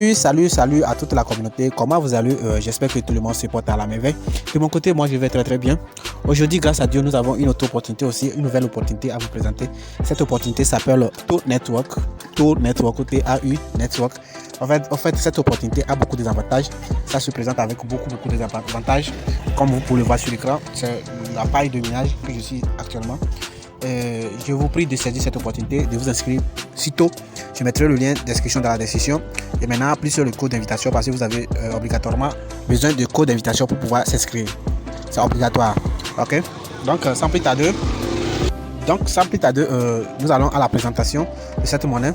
Salut à toute la communauté. Comment vous allez? J'espère que tout le monde se porte à la merveille. De mon côté, moi je vais très bien. Aujourd'hui, grâce à Dieu, nous avons une autre opportunité aussi, une nouvelle opportunité à vous présenter. Cette opportunité s'appelle TAU Network. TAU Network, T-A-U Network. En fait, cette opportunité a beaucoup d'avantages. Ça se présente avec beaucoup d'avantages. Comme vous pouvez le voir sur l'écran, c'est la paille de minage que je suis actuellement. Je vous prie de saisir cette opportunité, de vous inscrire sitôt. Je mettrai le lien d'inscription dans la description. Et maintenant, plus sur le code d'invitation parce que vous avez obligatoirement besoin de code d'invitation pour pouvoir s'inscrire. C'est obligatoire. Ok. Donc, sans plus tarder, nous allons à la présentation de cette monnaie.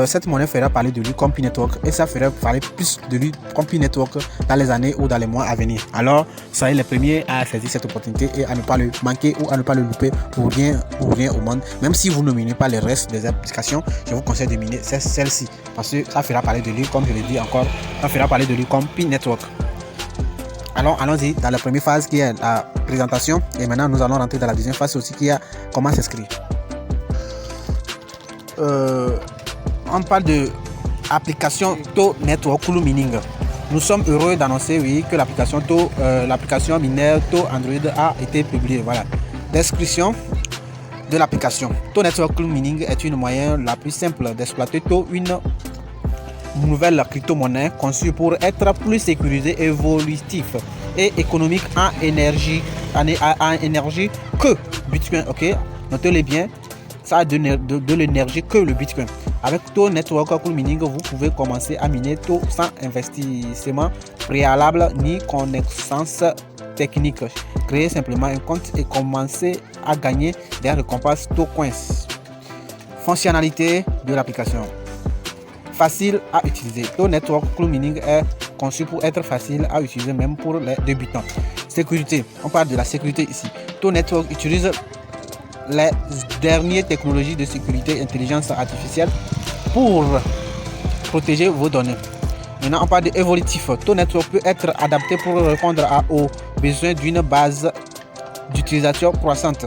Cette monnaie fera parler de lui comme P-Network et ça fera parler plus de lui comme P-Network dans les années ou dans les mois à venir. Alors, soyez les premiers à saisir cette opportunité et à ne pas le manquer ou à ne pas le louper pour rien au monde. Même si vous ne minez pas les restes des applications, je vous conseille de miner celle-ci parce que ça fera parler de lui, comme je l'ai dit encore, ça fera parler de lui comme P-Network. Alors, allons-y dans la première phase qui est la présentation et maintenant nous allons rentrer dans la deuxième phase aussi qui est comment s'inscrire. On parle de l'application TAU Network Cool Mining. Nous sommes heureux d'annoncer que l'application minière TAU Android a été publiée. Voilà. Description de l'application. TAU Network Cool Mining est une moyenne la plus simple d'exploiter TAU, une nouvelle crypto-monnaie conçue pour être plus sécurisée, évolutif et économique en énergie que Bitcoin. Ok, notez-le bien. Ça a de l'énergie que le Bitcoin. Avec TAU Network Cool Mining, vous pouvez commencer à miner TAU sans investissement préalable ni connaissance technique. Créez simplement un compte et commencez à gagner des récompenses TAU Coins. Fonctionnalité de l'application. Facile à utiliser. TAU Network Cool Mining est conçu pour être facile à utiliser même pour les débutants. Sécurité. On parle de la sécurité ici. TAU Network utilise les dernières technologies de sécurité et intelligence artificielle pour protéger vos données. Maintenant, on parle d'évolutif. TAU Network peut être adapté pour répondre aux besoins d'une base d'utilisation croissante.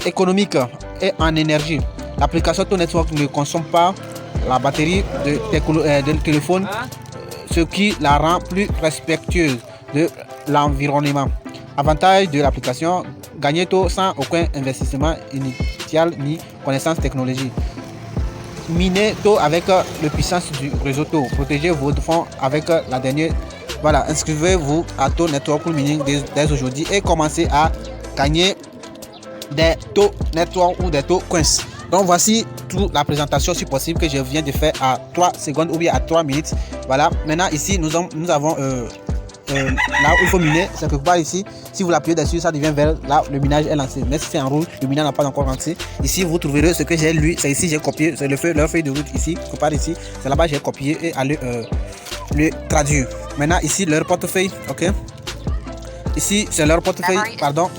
Économique et en énergie. L'application TAU Network ne consomme pas la batterie de téléphone, ce qui la rend plus respectueuse de l'environnement. Avantage de l'application, gagner TAU sans aucun investissement initial ni connaissance technologique. Miner TAU avec la puissance du réseau TAU. Protégez vos fonds avec la dernière. Voilà, inscrivez-vous à TAU Network Cool Mining dès aujourd'hui et commencez à gagner des TAU Network ou des TAU Coins. Donc voici toute la présentation si possible que je viens de faire à 3 secondes ou bien à 3 minutes. Voilà, maintenant ici nous avons là où il faut miner, c'est quelque part ici. Si vous l'appuyez dessus, ça devient vert. Là, le minage est lancé. Mais si c'est en rouge, le minage n'a pas encore lancé. Ici, vous trouverez ce que j'ai lu. C'est ici, j'ai copié. C'est leur feuille de route ici. Quelque part ici. C'est là-bas, j'ai copié et à le traduire. Maintenant, ici, leur portefeuille. Ok. Ici, c'est leur portefeuille. Pardon.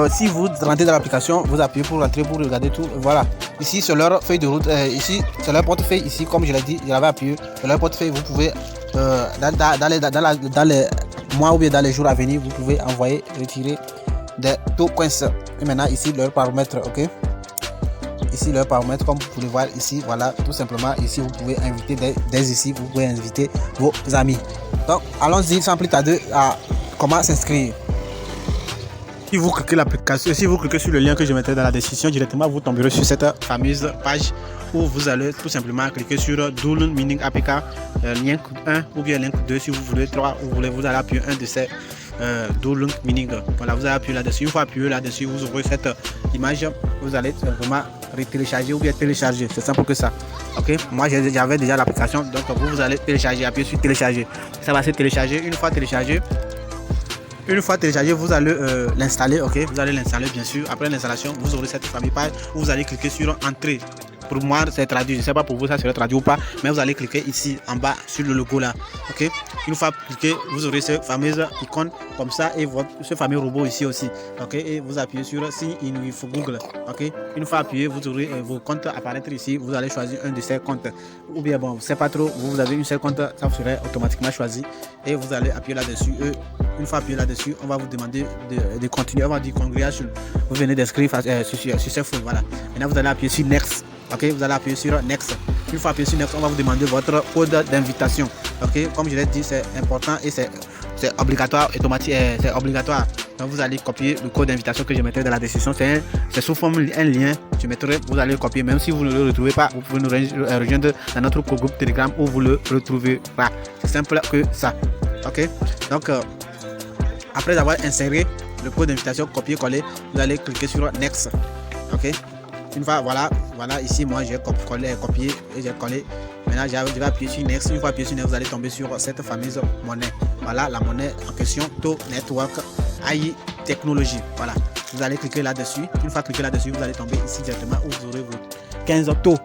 Si vous rentrez dans l'application, vous appuyez pour rentrer pour regarder tout. Voilà. Ici, c'est leur feuille de route. Ici, c'est leur portefeuille. Ici, comme je l'ai dit, je l'avais appuyé. C'est leur portefeuille. Vous pouvez dans les mois ou bien dans les jours à venir, vous pouvez envoyer, retirer des TAU Coins. Et maintenant, ici, leur paramètre. Ok. Ici, leur paramètre, comme vous pouvez voir ici. Voilà, tout simplement. Ici, vous pouvez inviter dès ici, vous pouvez inviter vos amis. Donc, allons-y sans plus tarder à comment s'inscrire. Si vous cliquez l'application, si vous cliquez sur le lien que je mettrai dans la description, directement vous tomberez sur cette fameuse page où vous allez tout simplement cliquer sur Download Mining APK, lien 1 ou bien lien 2 si vous voulez, 3 ou vous allez appuyer un de ces Download Mining. Voilà, vous allez appuyer là-dessus. Une fois appuyé là-dessus, vous ouvrez cette image, vous allez simplement télécharger ou bien télécharger. C'est simple que ça. Ok, moi j'avais déjà l'application, donc vous allez télécharger, appuyer sur télécharger. Ça va se télécharger. Une fois téléchargé, vous allez l'installer, ok. Vous allez l'installer bien sûr. Après l'installation, vous aurez cette famille page où vous allez cliquer sur Entrée. Pour moi, c'est traduit. Je ne sais pas pour vous, ça serait traduit ou pas. Mais vous allez cliquer ici en bas sur le logo là, ok. Une fois cliqué, vous aurez cette fameuse icône comme ça et ce fameux robot ici aussi, ok. Et vous appuyez sur Sign in with Google, ok. Une fois appuyé, vous aurez vos comptes apparaître ici. Vous allez choisir un de ces comptes. Ou bien bon, c'est pas trop. Vous avez une seule compte, ça serait automatiquement choisi et vous allez appuyer là-dessus. Une fois appuyé là-dessus, on va vous demander de continuer. On va dire congratulations. Vous venez d'inscrire sur ce fond. Voilà. Maintenant, vous allez appuyer sur Next. Ok, vous allez appuyer sur Next. Une fois appuyé sur Next, on va vous demander votre code d'invitation. Ok, comme je l'ai dit, c'est important et c'est obligatoire, automatique, c'est obligatoire. Donc vous allez copier le code d'invitation que je mettrai dans la description. C'est sous forme un lien. Je mettrai, vous allez le copier. Même si vous ne le retrouvez pas, vous pouvez nous rejoindre dans notre groupe Telegram où vous le retrouvez pas. C'est simple que ça. Ok, donc après avoir inséré le code d'invitation copier-coller, vous allez cliquer sur Next. Ok, une fois voilà ici moi j'ai copié et j'ai collé. Maintenant je vais appuyer sur Next. Une fois appuyé sur Next, vous allez tomber sur cette fameuse monnaie. Voilà la monnaie en question, TO Network AI Technologie. Voilà, vous allez cliquer là-dessus. Une fois cliqué là-dessus, vous allez tomber ici directement où vous aurez vos 15 TO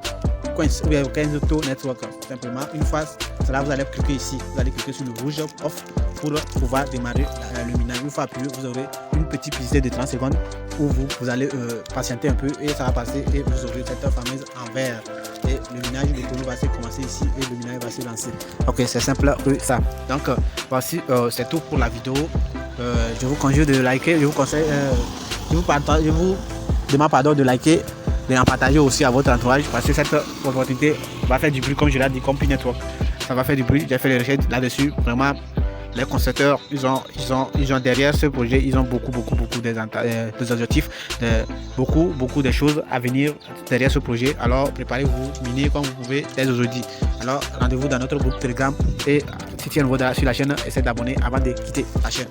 coins ou bien 15 TO Network. Simplement, une fois cela, vous allez cliquer ici. Vous allez cliquer sur le rouge off pour pouvoir démarrer le minage. Une fois appuyé, vous aurez une petite publicité de 30 secondes où vous allez patienter un peu et ça va passer et vous aurez cette fameuse en vert. Et le minage de Kono va se commencer ici et le minage va se lancer. Ok, c'est simple que ça. Donc voici, c'est tout pour la vidéo. Je vous conjure de liker, je vous conseille, je vous demande pardon de liker, de en partager aussi à votre entourage parce que cette opportunité va faire du bruit comme je l'ai dit, comme P-Network. Ça va faire du bruit. J'ai fait les recherches là-dessus. Vraiment, les concepteurs, ils ont derrière ce projet, ils ont beaucoup des objectifs, beaucoup de choses à venir derrière ce projet. Alors préparez-vous, minez comme vous pouvez dès aujourd'hui. Alors rendez-vous dans notre groupe Telegram et si tu es nouveau sur la chaîne, essaie d'abonner avant de quitter la chaîne.